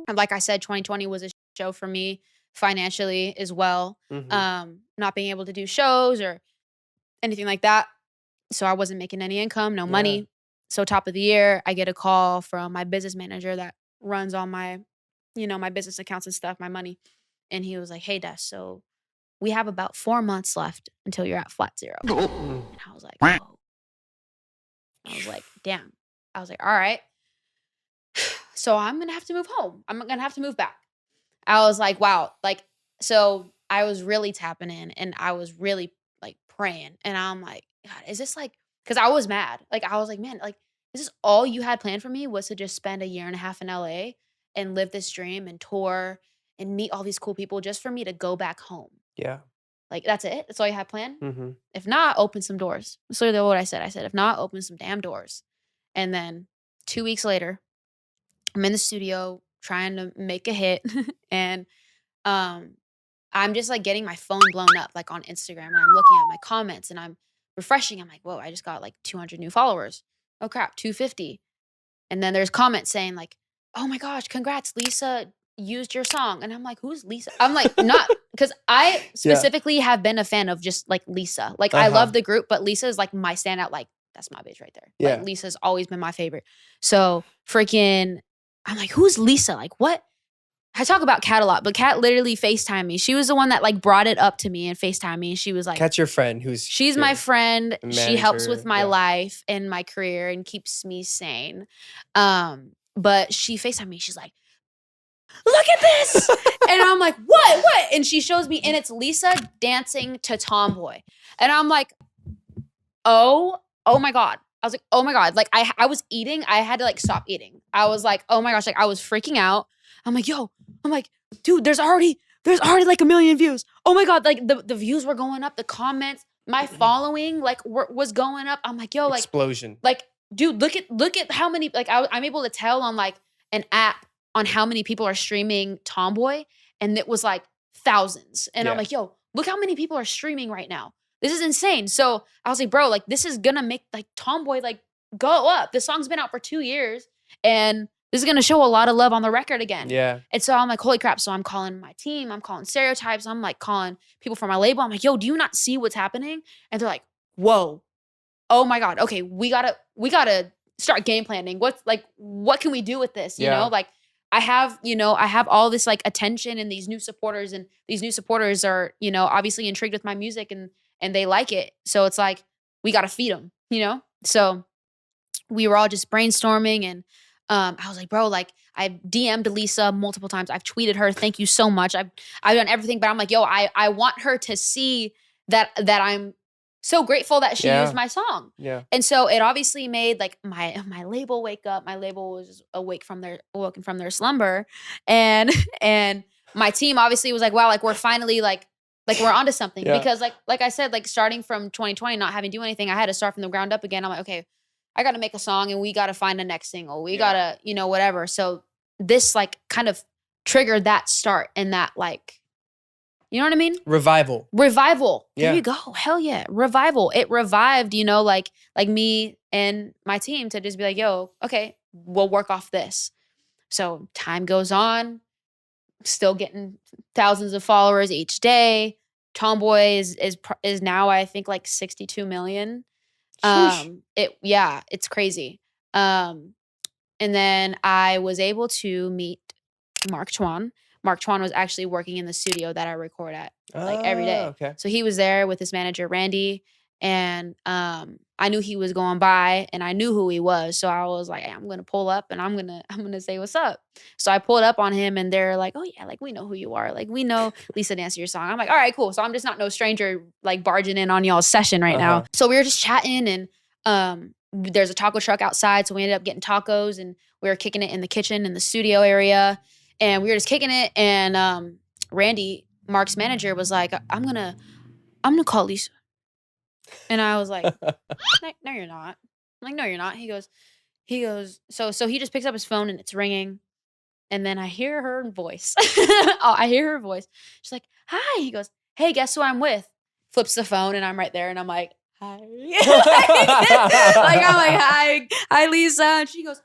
And like I said, 2020 was a show for me financially as well. Mhm. Not being able to do shows or anything like that. So I wasn't making any income, no Yeah. money. So top of the year, I get a call from my business manager that runs all my, my business accounts and stuff, my money. And he was like, "Hey, Des, so we have about 4 months left until you're at flat zero." Mm. And I was like, "Whoa." I was like, "Damn." I was like, "All right. So I'm gonna have to move home. I'm gonna have to move back." I was like, wow, like, so I was really tapping in and I was really like praying. And I'm like, God, is this like, cause I was mad. Like, I was like, man, like, is this all you had planned for me was to just spend a year and a half in LA and live this dream and tour and meet all these cool people just for me to go back home? Yeah. Like, that's it? That's all you had planned? Mhm. If not, open some doors. That's literally what I said. I said, if not, open some damn doors. And then 2 weeks later, I'm in the studio trying to make a hit. And um, I'm just like getting my phone blown up like on Instagram and I'm looking at my comments and I'm refreshing. I'm like, whoa, I just got like 200 new followers. Oh crap, 250. And then there's comments saying like, oh my gosh, congrats, Lisa used your song. And I'm like, who's Lisa? I'm like, not because I Yeah. specifically have been a fan of just like Lisa. Like I Uh-huh. love the group, but Lisa is like my standout. Like that's my bitch right there. Like Yeah. Lisa's always been my favorite. So freaking, I'm like, who's Lisa? Like what? I talk about Kat a lot, but Kat literally FaceTimed me. She was the one that like brought it up to me and FaceTimed me. And she was like, Catch your friend who's she's my your friend. She helps with manager. my Yeah. life and my career and keeps me sane. But she FaceTimed me. She's like, look at this. And I'm like, what? What? And she shows me, and it's Lisa dancing to Tomboy. And I'm like, oh my God. I was like, oh my God. Like I was eating. I had to like stop eating. I was like, oh my gosh. Like I was freaking out. I'm like, I'm like, dude, there's already like 1 million views. Oh my God. Like the views were going up, the comments, my following like was going up. I'm like, yo, Explosion. like, dude, look at how many, like I'm able to tell on like an app on how many people are streaming Tomboy. And it was like thousands. And I'm Yeah. like, yo, look how many people are streaming right now. This is insane. So I was like, bro, like this is gonna make like Tomboy like go up. The song's been out for 2 years and this is gonna show a lot of love on the record again. Yeah. And so I'm like, holy crap. So I'm calling my team, I'm calling Stereotypes, I'm like calling people from my label. I'm like, yo, do you not see what's happening? And they're like, whoa, oh my God, okay, we gotta start game planning. What can we do with this? You know, like I have all this like attention and these new supporters, and these new supporters are, obviously intrigued with my music and they like it. So it's like, we gotta feed them. So we were all just brainstorming and I was like, bro, like I've DM'd Lisa multiple times. I've tweeted her, thank you so much. I've done everything, but I'm like, yo, I want her to see that I'm so grateful that she used my song. Yeah. And so it obviously made like my label wake up. My label was awoken from their slumber. And and my team obviously was like, wow, like we're finally like we're onto something. Yeah. Because like I said, like starting from 2020, not having to do anything, I had to start from the ground up again. I'm like, okay, I got to make a song and we got to find a next single. We got to, whatever. So this like kind of triggered that start and that like, you know what I mean? Revival. There you go. Hell yeah. Revival. It revived, like me and my team to just be like, yo, okay, we'll work off this. So time goes on, still getting thousands of followers each day. Tomboy is now, I think, like 62 million. It's crazy. And then I was able to meet Mark Twan. Mark Twan was actually working in the studio that I record at like every day. Okay. So he was there with his manager Randy, and I knew he was going by, and I knew who he was. So I was like, hey, I'm gonna pull up, and I'm gonna say what's up. So I pulled up on him, and they're like, oh yeah, like we know who you are, like we know Lisa danced your song. I'm like, all right, cool. So I'm just not no stranger like barging in on y'all's session right now. So we were just chatting, and there's a taco truck outside, so we ended up getting tacos, and we were kicking it in the kitchen in the studio area. And we were just kicking it, and Randy, Mark's manager, was like, I'm gonna call Lisa. And I was like, no, you're not. I'm like, no, you're not. He goes, so he just picks up his phone and it's ringing. And then I hear her voice. I hear her voice. She's like, hi. He goes, hey, guess who I'm with? Flips the phone and I'm right there. And I'm like, hi. Like, I'm like, hi, Lisa. And she goes,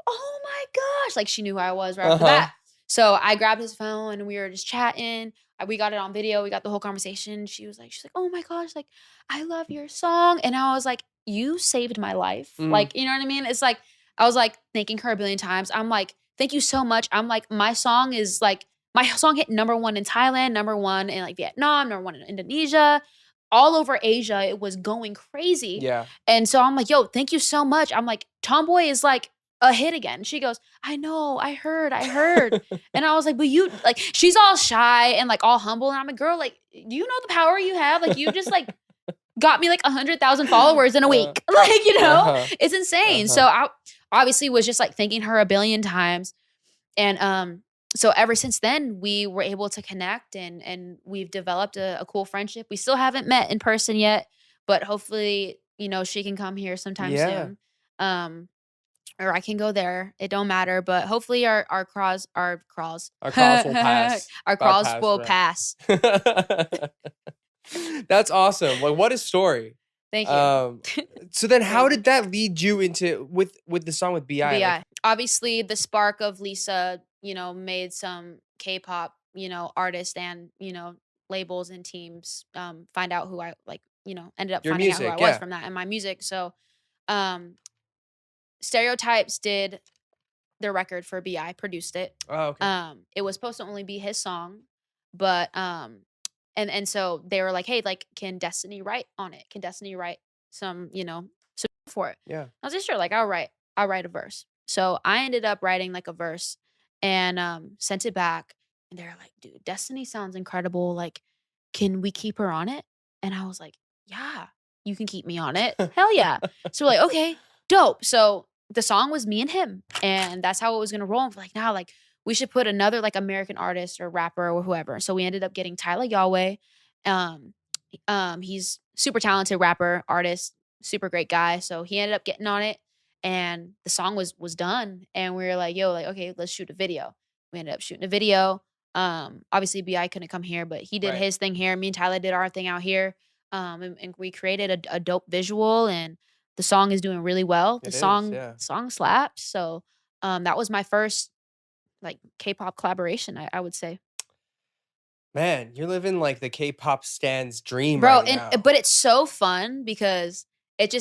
oh my gosh. Like, she knew who I was right off the bat. So I grabbed his phone and we were just chatting. We got it on video. We got the whole conversation. She's like, oh my gosh, like, I love your song. And I was like, you saved my life. Like, you know what I mean? It's like, I was like thanking her a billion times. I'm like, thank you so much. I'm like, my song hit #1 in Thailand, #1 in like Vietnam, #1 in Indonesia, all over Asia. It was going crazy. Yeah. And so I'm like, yo, thank you so much. I'm like, Tomboy is like a hit again. She goes, I know, I heard. And I was like, but you, like, she's all shy and like all humble. And I'm like, girl, like, do you know the power you have? Like, you just like got me like 100,000 followers in a week. Like, you know, it's insane. So I obviously was just like thanking her a billion times. And so ever since then, we were able to connect and we've developed a cool friendship. We still haven't met in person yet, but hopefully, you know, she can come here sometime soon. Or I can go there. It don't matter. But hopefully our craws will pass. Our craws will pass. That's awesome. Like, what a story. Thank you. So then how did that lead you into with the song with B.I.? B.I. Obviously the spark of Lisa, you know, made some K-pop, you know, artists and, you know, labels and teams find out who I like, you know, ended up finding out who I was from that and my music. So Stereotypes did the record for B.I., produced it. Oh, okay. It was supposed to only be his song, but and so they were like, hey, like, can Destiny write on it? Can Destiny write some, you know, some for it? Yeah. I was like, sure, like I'll write a verse. So I ended up writing like a verse and sent it back. And they're like, dude, Destiny sounds incredible. Like, can we keep her on it? And I was like, yeah, you can keep me on it. Hell yeah. So we're like, okay, dope. So the song was me and him. And that's how it was gonna roll. And we're like, nah, like we should put another like American artist or rapper or whoever. So we ended up getting Tyler Yahweh. He's super talented rapper, artist, super great guy. So he ended up getting on it. And the song was done. And we were like, yo, like, okay, let's shoot a video. We ended up shooting a video. Obviously B.I. couldn't come here, but he did his thing here. Me and Tyler did our thing out here. And we created a dope visual and the song is doing really well. The song slaps. So that was my first like K-pop collaboration, I would say. Man, you're living like the K-pop stand's dream, bro. Right now. But it's so fun because it's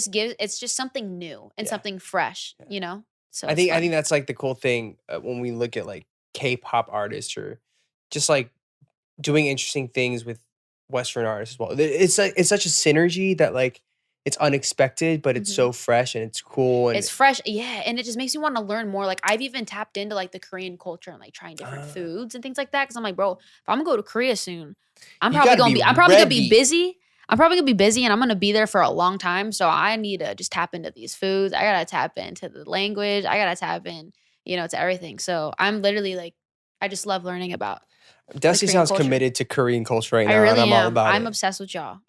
just something new and something fresh, you know. So I think that's like the cool thing when we look at like K-pop artists or just like doing interesting things with Western artists as well. It's like it's such a synergy that like it's unexpected, but it's so fresh and it's cool. And it's fresh, yeah, and it just makes me want to learn more. Like I've even tapped into like the Korean culture and like trying different foods and things like that. Because I'm like, bro, if I'm gonna go to Korea soon, I'm probably gonna be busy. I'm probably gonna be busy, and I'm gonna be there for a long time. So I need to just tap into these foods. I gotta tap into the language. I gotta tap in, you know, to everything. So I'm literally like, I just love learning about. Dusty sounds committed to Korean culture right now, and I'm all about it. I'm obsessed with y'all.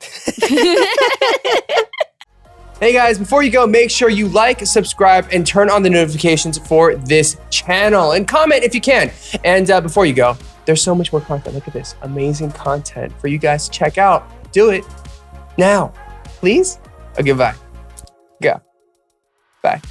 Hey guys, before you go, make sure you like, subscribe, and turn on the notifications for this channel. And comment if you can. And before you go, there's so much more content. Look at this amazing content for you guys to check out. Do it now, please. Okay, bye. Go. Bye.